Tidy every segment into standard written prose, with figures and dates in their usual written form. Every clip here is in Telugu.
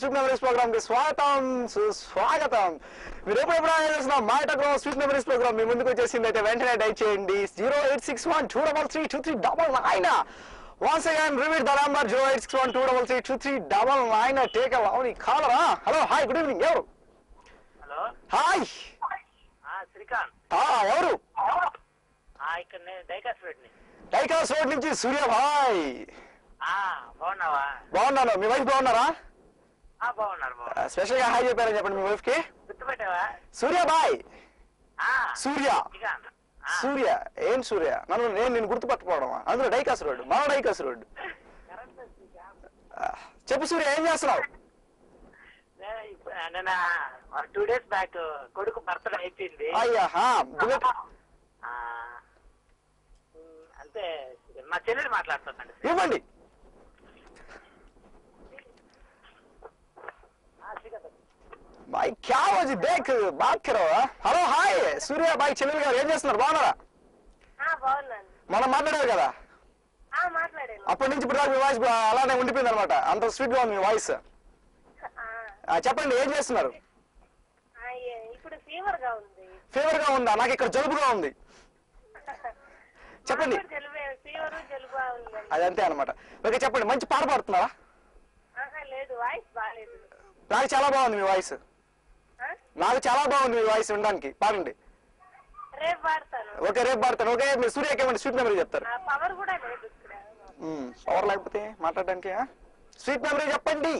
స్వీట్ మెమరీస్ ప్రోగ్రామ్ కి స్వాగతం సుస్వాగతం. మీరు ఎప్పుడెప్పుడు చేసిన మాట స్వీట్ మెమరీస్ ప్రోగ్రామ్ మీ ముందుకు వచ్చేసింది అయితే వెంటనే డైల్ చేయండి 08612332399. Once again repeat the number 08612332399. Take a lovely caller. Hello, hi, good evening. ఎవరు? Hello hi. శ్రీకాంత్. ఎవరు? ఇక్కడ డైకాస్ రోడ్ ని. డైకాస్ రోడ్ నుంచి సూర్య భాయ్. బాగున్నావా? బాగున్నాను. మీ వైఫ్ బాగున్నారా? బాగున్నారు. స్పెషల్ గా హాయ్ చెప్పారని చెప్పండి మీ వైఫ్ కి. గుర్తుపెట్టావా? సూర్య బాయ్. సూర్య సూర్య ఏం సూర్య నేను గుర్తుపట్టుకోవడం అందులో డైకాస్ రోడ్ మన డైకాస్ రోడ్. చెప్పు సూర్య ఏం చేస్తున్నావు? నేను 2 days బ్యాక్ కొడుకు బర్త్డే అయిపోయింది. అయ్యా అంటే మా చెల్లెలు మాట్లాడుతుందండి. ఇవ్వండి. भाई क्या हो जी देख बात करो. హలో హాయ్ సూర్య బాయ్ చెల్లెలు గారు ఏం చేస్తున్నారు? బాగున్నారా? మనం మాట్లాడారు కదా అప్పటి నుంచి ఇప్పుడు మీ వాయిస్ అలానే ఉండిపోయింది అనమాట. అంత స్వీట్ గా ఉంది మీ వాయిస్. చెప్పండి ఏం చేస్తున్నారు? ఫీవర్ గా ఉందా? నాకు ఇక్కడ జలుబుగా ఉంది. చెప్పండి. అదంతే అనమాట. ఓకే చెప్పండి. మంచి పాట పాడుతున్నారా? నాకు చాలా బాగుంది మీ వాయిస్. నాకు చాలా బాగుంది మీ వాయిస్ వినడానికి. పాడండి. ఓకే రేపు పాడతాను. ఓకే మీరు సూర్యకి ఏమంటే స్వీట్ మెమరీ చెప్తారు. పవర్ లేకపోతే మాట్లాడడానికి స్వీట్ మెమరీ చెప్పండి.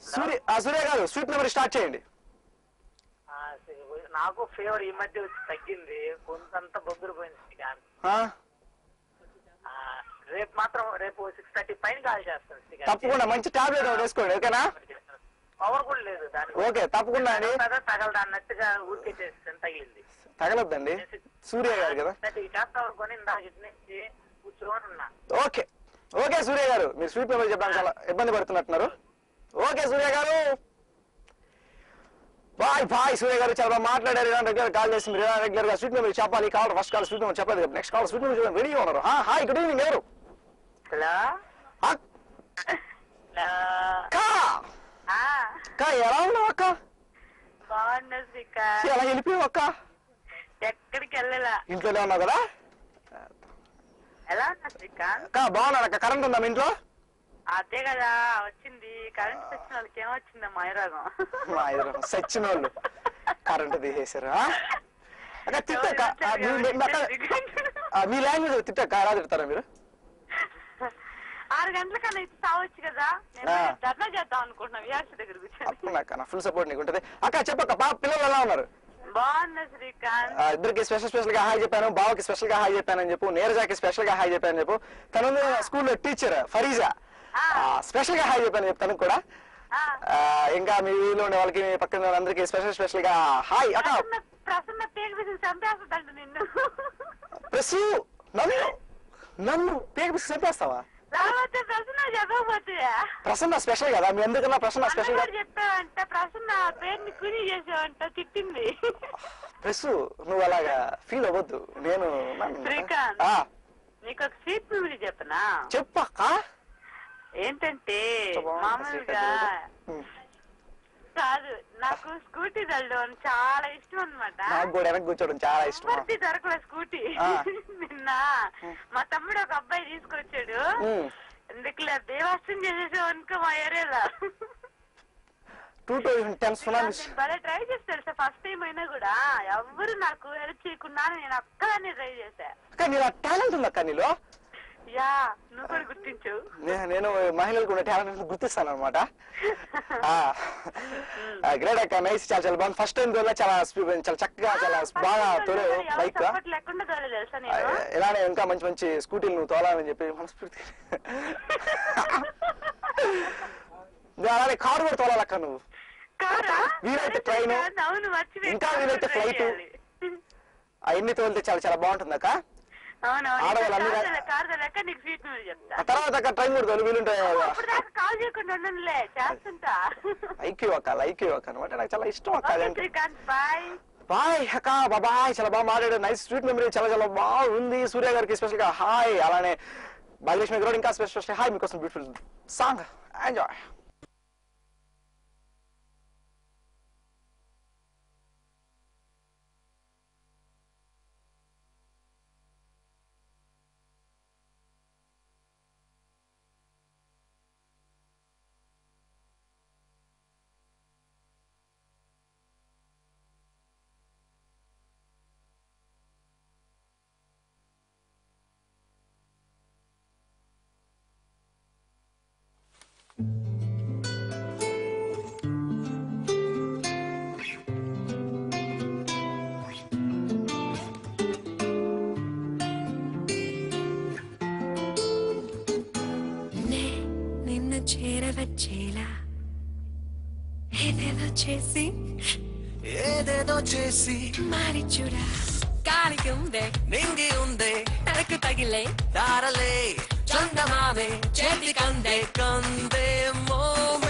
సూర్య గారు స్వీట్ మెమరీ స్టార్ట్ చేయండి. నాకు ఫీవర్ ఈ మధ్య వచ్చి తగ్గింది. కొంతంత బొగ్గురు పోయింది. రేపు మాత్రం రేపు 6:30 పైన కాల్ చేస్తాను. తప్పకుండా మంచి టాబ్లెట్ వేసుకోండి. ఓకేనా? పవర్ కూడా లేదు దానికి. ఓకే తప్పకుండా అండి. తగలదా అన్నట్టుగా ఊరికే చేస్తాను. తగిలింది. తగలొద్దండి. సూర్య గారు కదా కొని నుంచి కూర్చొని ఉన్నా. ఓకే ఓకే సూర్య గారు మీరు స్వీట్ మెమరీ చెప్పడానికి చాలా ఇబ్బంది పడుతున్నట్టున్నారు. ఓకే సూర్య గారు బాయ్ బాయ్. సూర్య గారు చాలా మాట్లాడారు. రెగ్యులర్ కాల్ చేసి మీరు రెగ్యులర్ గా స్వీట్ మెమరీ చెప్పాలి. Call first call sweet memory చెప్పలేదు. Next call sweet memory ready ఉన్నారు. Hi good evening. ఎవరు? హలో అక్క ఎలా ఉన్నావు అక్క? బాగున్నా శ్రీకాంత్. ఎలా వెళ్ళిపోయావు అక్క? ఎక్కడికి వెళ్ళలా. ఇంట్లోనే ఉన్నావు కదా? ఎలా ఉన్నా శ్రీకాంత్? అక్క బాగున్నాడు అక్క. కరెంట్ ఉందా మీ ఇంట్లో? అదే కదా వచ్చింది. కరెంట్ వచ్చిన వాళ్ళకి ఏమొచ్చిందా మాయరాగం. సచ్చిన వాళ్ళు కరెంట్ తీసేసారు. అక్క తిట్టక్క మీ లాంగ్వేజ్ తిట్టక్క ఎలా తిడతారా మీరు? 6 గంటల కన్నా ఇచ్చి సావచ్చు కదా. ధర్నా చేద్దాం అనుకుంటున్నా విఆర్సీ దగ్గర కూర్చొని. ఫుల్ సపోర్ట్ నీకు ఉంటుంది అక్క. చెప్పక్క పిల్లలు ఎలా ఉన్నారు? బాగున్నా శ్రీకాంత్. ఇద్దరికి స్పెషల్ గా హాయ్ చెప్పాను. బావకి స్పెషల్ గా హాయ్ చెప్పానని చెప్పు. నీరజాకి స్పెషల్ గా హాయ్ చెప్పానని చెప్పు. తను స్కూల్లో టీచర్ ఫరీజా స్పెషల్ గా హాయ్ చెప్పాను చెప్తాను కూడా. ఇంకా మీ వీళ్ళు ఉండే వాళ్ళకి పక్కన అందరికి స్పెషల్ గా హాయ్ అక్క. ప్రసన్న పేరు చంపేస్తుందంట నిన్ను. నన్ను పేరు పిసి చంపేస్తావా? ప్రసన్న స్పెషల్ కదా మీ అందరికన్నా. ప్రసన్న స్పెషల్ గా చెప్పావంట. ప్రసన్న పేరుని కుని చేసావంట. తిట్టింది. ప్రెస్సు నువ్వు అలాగా ఫీల్ అవ్వద్దు. నేను శ్రీకాంత్ నీకు ఒక స్వీట్ మెమరీ చెప్పనా? చెప్పక్క. ఏంటంటే మామూలుగా కాదు నాకు స్కూటీ తల్లడం చాలా ఇష్టం అనమాట. నాకు కూడా వెనక్కి కూర్చోవడం చాలా ఇష్టం. దొరకలే స్కూటీ. నిన్న మా తమ్ముడు ఒక అబ్బాయి తీసుకొచ్చాడు. ఎందుకులే దేవాసం చేసేసావు అనుకో మా ఏరియాలో. 2010 భలే ట్రై చేస్తాడు సార్. ఫస్ట్ టైం అయినా కూడా ఎవరు నాకు హెల్ప్ చేయకుండా నేను అక్కదాన్ని ట్రై చేశా. టాలెంట్ ఉంది అక్క నీలో. యా నువ్వు కూడా గుర్తించు. నేను మహిళలకు ఉన్న టాలెంట్ గుర్తిస్తాను అనమాట. గ్రేట్ అక్క, నైస్, చాలా చాలా బాగుంది. ఫస్ట్ టైం తోలే చాలా చక్కగా చాలా బాగా తోలే బైక్. ఇలానే ఇంకా మంచి మంచి స్కూటీలు నువ్వు తోలాలని చెప్పి మనస్ఫూర్తి. అలానే కారు కూడా తోలాలక్క నువ్వు. వీలైతే ట్రైన్, ఇంకా వీలైతే ఫ్లైట్, అవన్నీ తోలితే చాలా చాలా బాగుంటుంది అక్క. తర్వాత అక్క ట్రైన్ కూడా తోలు వీలుంటాయి. ఐక్యూ అక్క, ఐక్యూ అక్క అనమాట. నాకు చాలా ఇష్టం అక్క. బాయ్ అక్క, బాయ్. చాలా బాగా మాట్లాడారు. నైస్ స్వీట్ మెమరీ, చాలా చాలా బాగుంది. సూర్య గారికి స్పెషల్ గా హాయ్. అలానే భాగ్యలక్ష్మి గారు ఇంకా స్పెషల్ హాయ్. మీకోసం బ్యూటిఫుల్ సాంగ్, ఎంజాయ్. చేరవచ్చేలా ఏదేదో చేసి మారి చూడా. గాలికి ఉందే నింగి ఉందే తనకు తగిలే దారలే చందమామే చేతి కందే కందే మోమే.